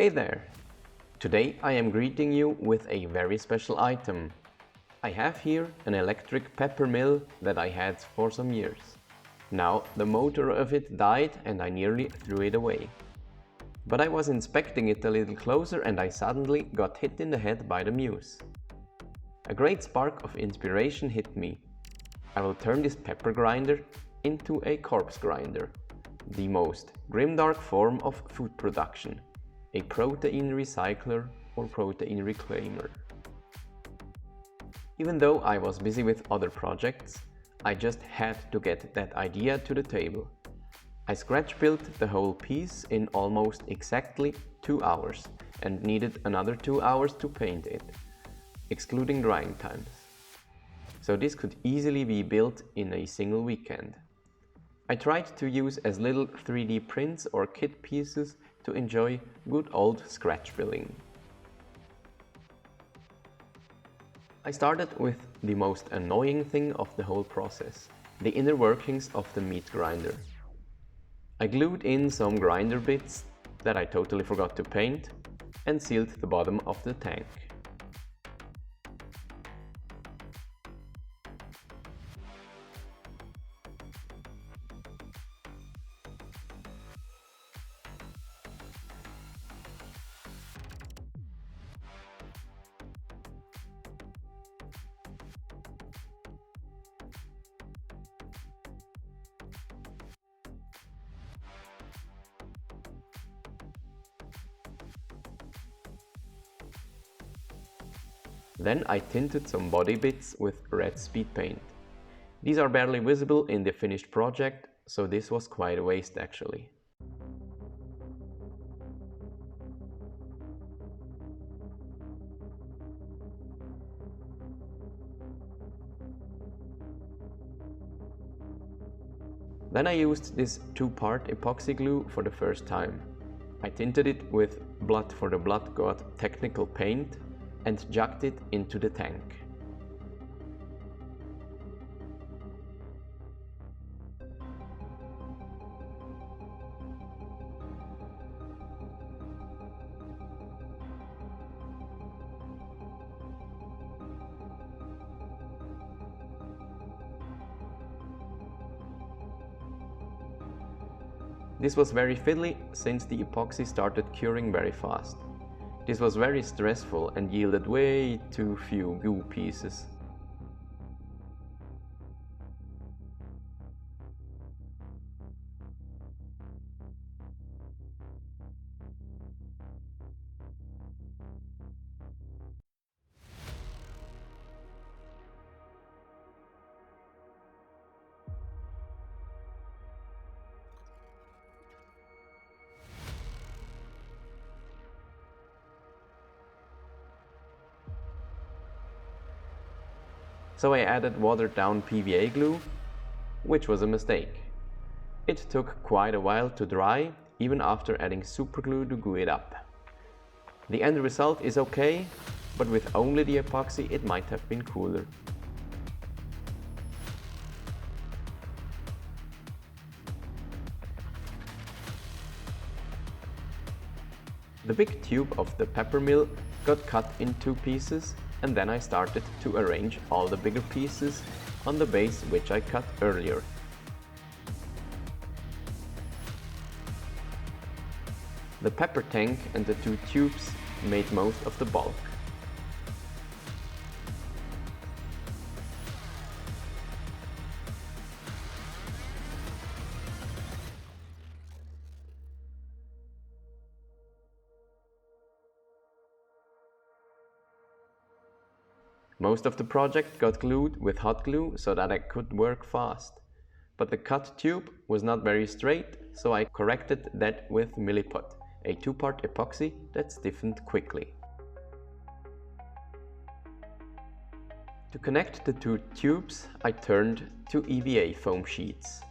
Hey there! Today I am greeting you with a very special item. I have here an electric pepper mill that I had for some years. Now the motor of it died and I nearly threw it away. But I was inspecting it a little closer and I suddenly got hit in the head by the muse. A great spark of inspiration hit me. I will turn this pepper grinder into a corpse grinder, the most grimdark form of food production, a protein recycler or protein reclaimer. Even though I was busy with other projects, I just had to get that idea to the table. I scratch built the whole piece in almost exactly 2 hours and needed another 2 hours to paint it, excluding drying times. So this could easily be built in a single weekend. I tried to use as little 3D prints or kit pieces to enjoy good old scratch building. I started with the most annoying thing of the whole process, the inner workings of the meat grinder. I glued in some grinder bits that I totally forgot to paint and sealed the bottom of the tank. Then I tinted some body bits with red speed paint. These are barely visible in the finished project, so this was quite a waste actually. Then I used this 2-part epoxy glue for the first time. I tinted it with Blood for the Blood God technical paint and jacked it into the tank. This was very fiddly since the epoxy started curing very fast. This was very stressful and yielded way too few goo pieces. So I added watered down PVA glue, which was a mistake. It took quite a while to dry, even after adding superglue to glue it up. The end result is okay, but with only the epoxy it might have been cooler. The big tube of the pepper mill got cut in 2 pieces, and then I started to arrange all the bigger pieces on the base which I cut earlier. The pepper tank and the 2 tubes made most of the bulk. Most of the project got glued with hot glue so that I could work fast. But the cut tube was not very straight, so I corrected that with Milliput, a 2-part epoxy that stiffened quickly. To connect the 2 tubes, I turned to EVA foam sheets.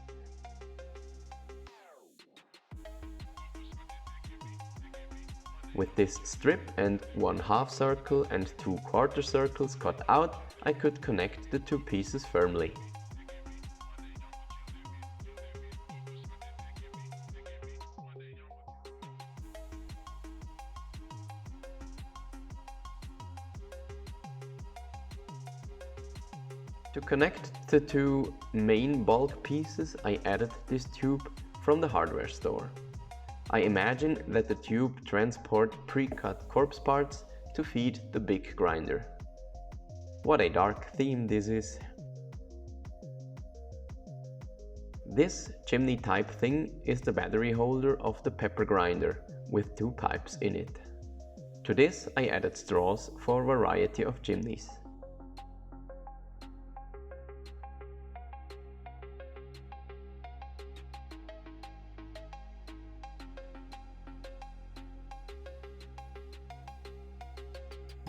With this strip and 1/2 circle and 2 quarter circles cut out, I could connect the 2 pieces firmly. To connect the two main bulk pieces, I added this tube from the hardware store. I imagine that the tube transports pre-cut corpse parts to feed the big grinder. What a dark theme this is. This chimney type thing is the battery holder of the pepper grinder with two pipes in it. To this I added straws for a variety of chimneys.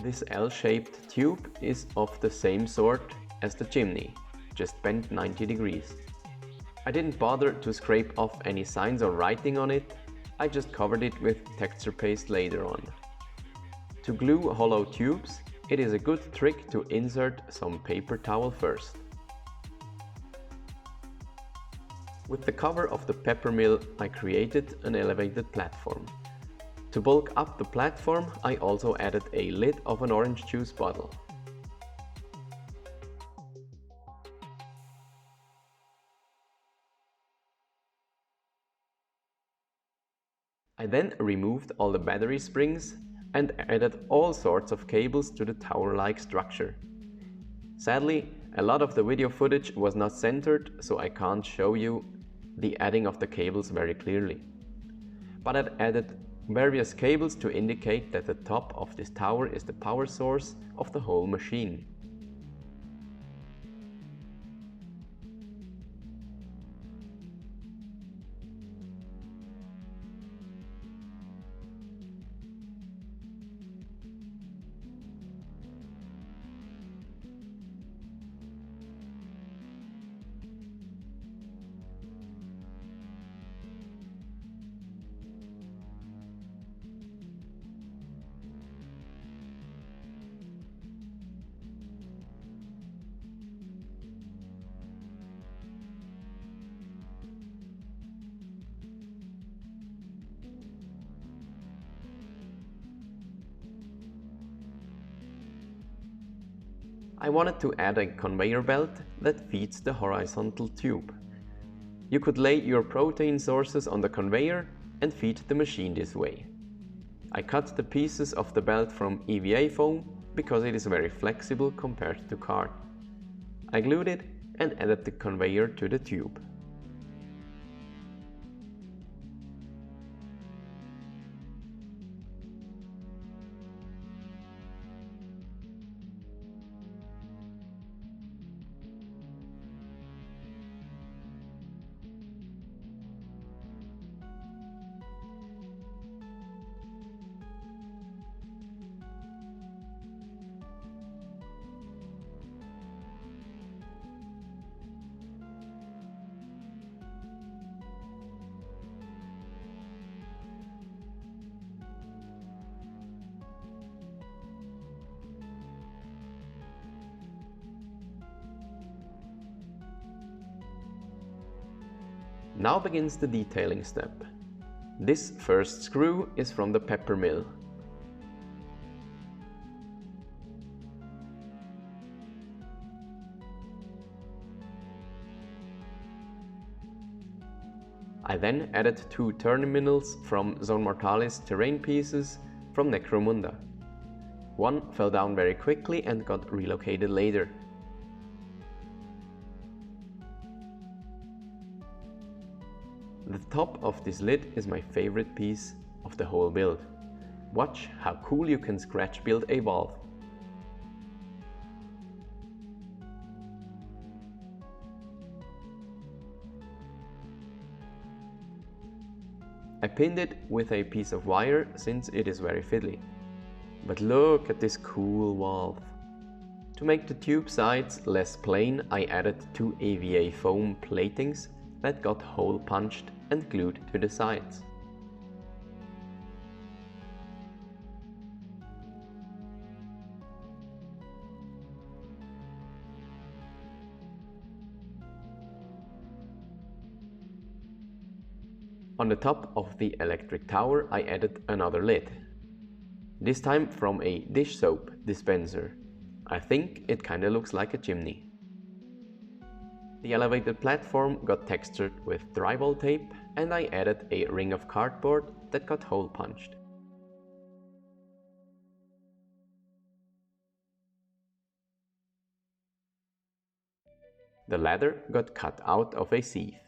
This L-shaped tube is of the same sort as the chimney, just bent 90 degrees. I didn't bother to scrape off any signs or writing on it, I just covered it with texture paste later on. To glue hollow tubes, it is a good trick to insert some paper towel first. With the cover of the pepper mill, I created an elevated platform. To bulk up the platform, I also added a lid of an orange juice bottle. I then removed all the battery springs and added all sorts of cables to the tower-like structure. Sadly, a lot of the video footage was not centered, so I can't show you the adding of the cables very clearly. But I added various cables to indicate that the top of this tower is the power source of the whole machine. I wanted to add a conveyor belt that feeds the horizontal tube. You could lay your protein sources on the conveyor and feed the machine this way. I cut the pieces of the belt from EVA foam because it is very flexible compared to card. I glued it and added the conveyor to the tube. Now begins the detailing step. This first screw is from the pepper mill. I then added two terminals from Zone Mortalis terrain pieces from Necromunda. One fell down very quickly and got relocated later. The top of this lid is my favorite piece of the whole build. Watch how cool you can scratch build a valve. I pinned it with a piece of wire since it is very fiddly. But look at this cool valve. To make the tube sides less plain, I added two EVA foam platings that got hole punched and glued to the sides. On the top of the electric tower I added another lid. This time from a dish soap dispenser. I think it kinda looks like a chimney. The elevated platform got textured with drywall tape, and I added a ring of cardboard that got hole punched. The ladder got cut out of a sieve.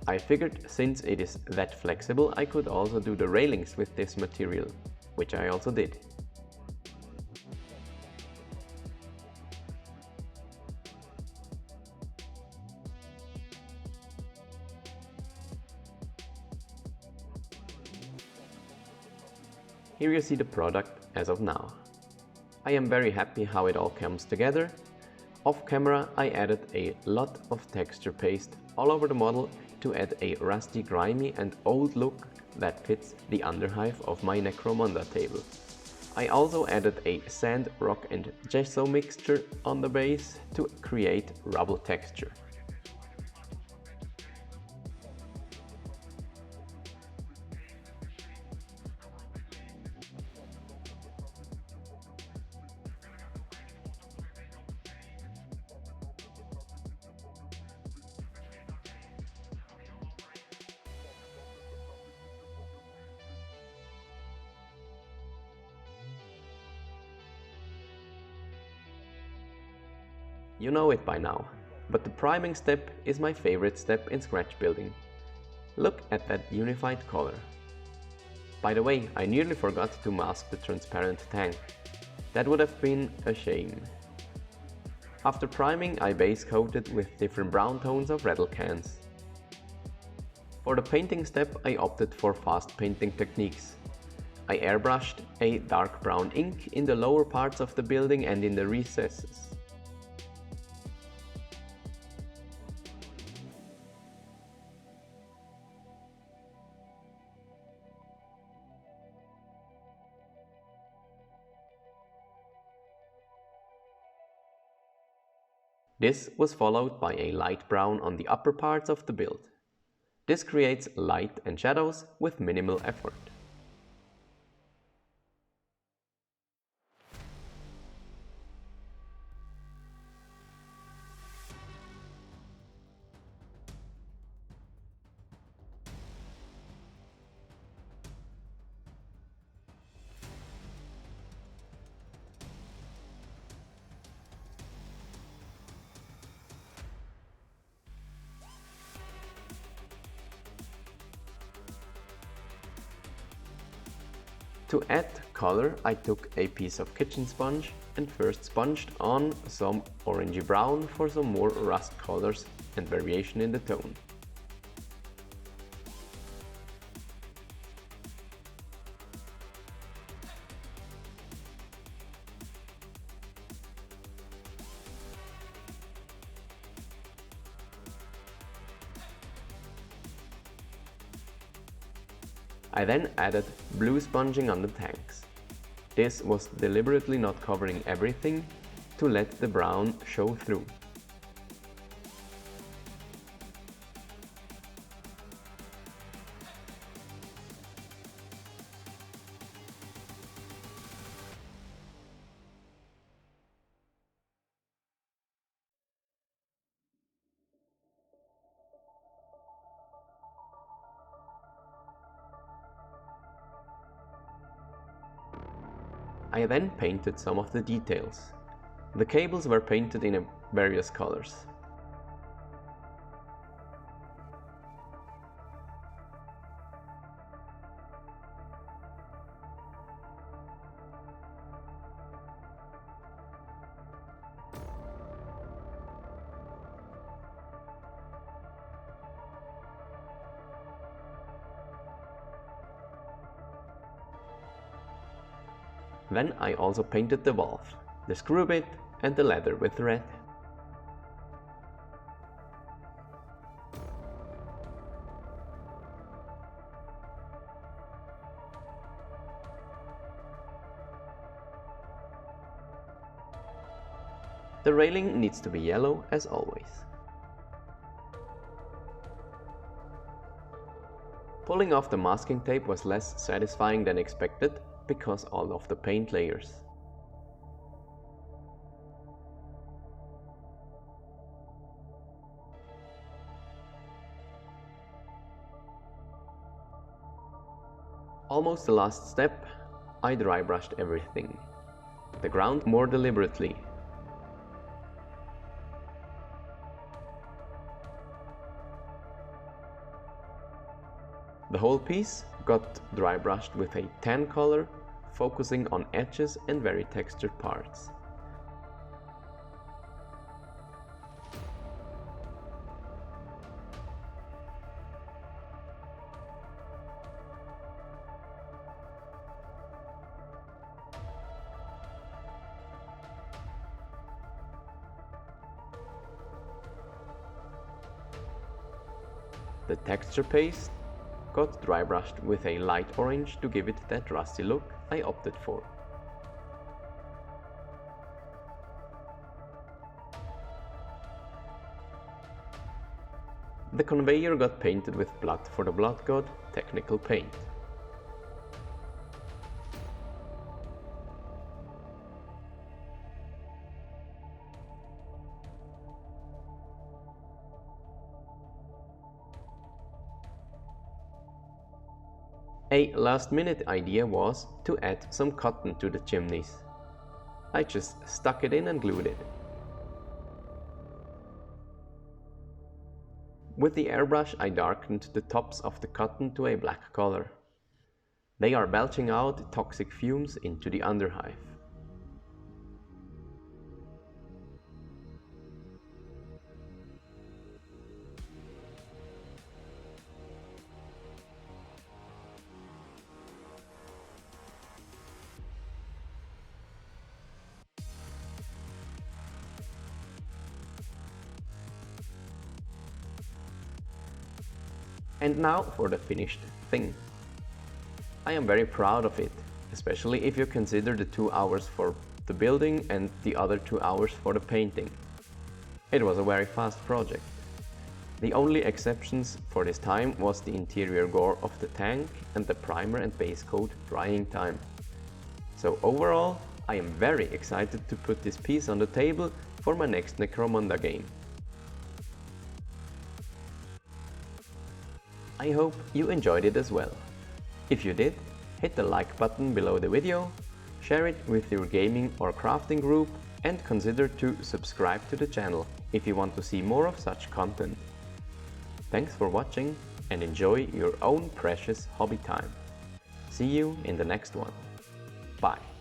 I figured since it is that flexible, I could also do the railings with this material, which I also did. Here you see the product as of now. I am very happy how it all comes together. Off camera I added a lot of texture paste all over the model to add a rusty, grimy and old look that fits the underhive of my Necromunda table. I also added a sand, rock and gesso mixture on the base to create rubble texture. You know it by now, but the priming step is my favorite step in scratch building. Look at that unified color. By the way, I nearly forgot to mask the transparent tank. That would have been a shame. After priming, I base coated with different brown tones of rattle cans. For the painting step, I opted for fast painting techniques. I airbrushed a dark brown ink in the lower parts of the building and in the recesses. This was followed by a light brown on the upper parts of the build. This creates light and shadows with minimal effort. To add color, I took a piece of kitchen sponge and first sponged on some orangey brown for some more rust colors and variation in the tone. I then added blue sponging on the tanks. This was deliberately not covering everything to let the brown show through. I then painted some of the details. The cables were painted in various colors. Then I also painted the valve, the screw bit and the ladder with red. The railing needs to be yellow as always. Pulling off the masking tape was less satisfying than expected because all of the paint layers. Almost the last step, I dry brushed everything. The ground more deliberately. The whole piece got dry brushed with a tan color, focusing on edges and very textured parts. The texture paste got dry brushed with a light orange to give it that rusty look I opted for. The conveyor got painted with blood for the blood god technical paint. A last-minute idea was to add some cotton to the chimneys. I just stuck it in and glued it. With the airbrush I darkened the tops of the cotton to a black color. They are belching out toxic fumes into the underhive. And now for the finished thing. I am very proud of it, especially if you consider the 2 hours for the building and the other 2 hours for the painting. It was a very fast project. The only exceptions for this time was the interior gore of the tank and the primer and base coat drying time. So overall, I am very excited to put this piece on the table for my next Necromunda game. I hope you enjoyed it as well. If you did, hit the like button below the video, share it with your gaming or crafting group, and consider to subscribe to the channel if you want to see more of such content. Thanks for watching and enjoy your own precious hobby time. See you in the next one. Bye.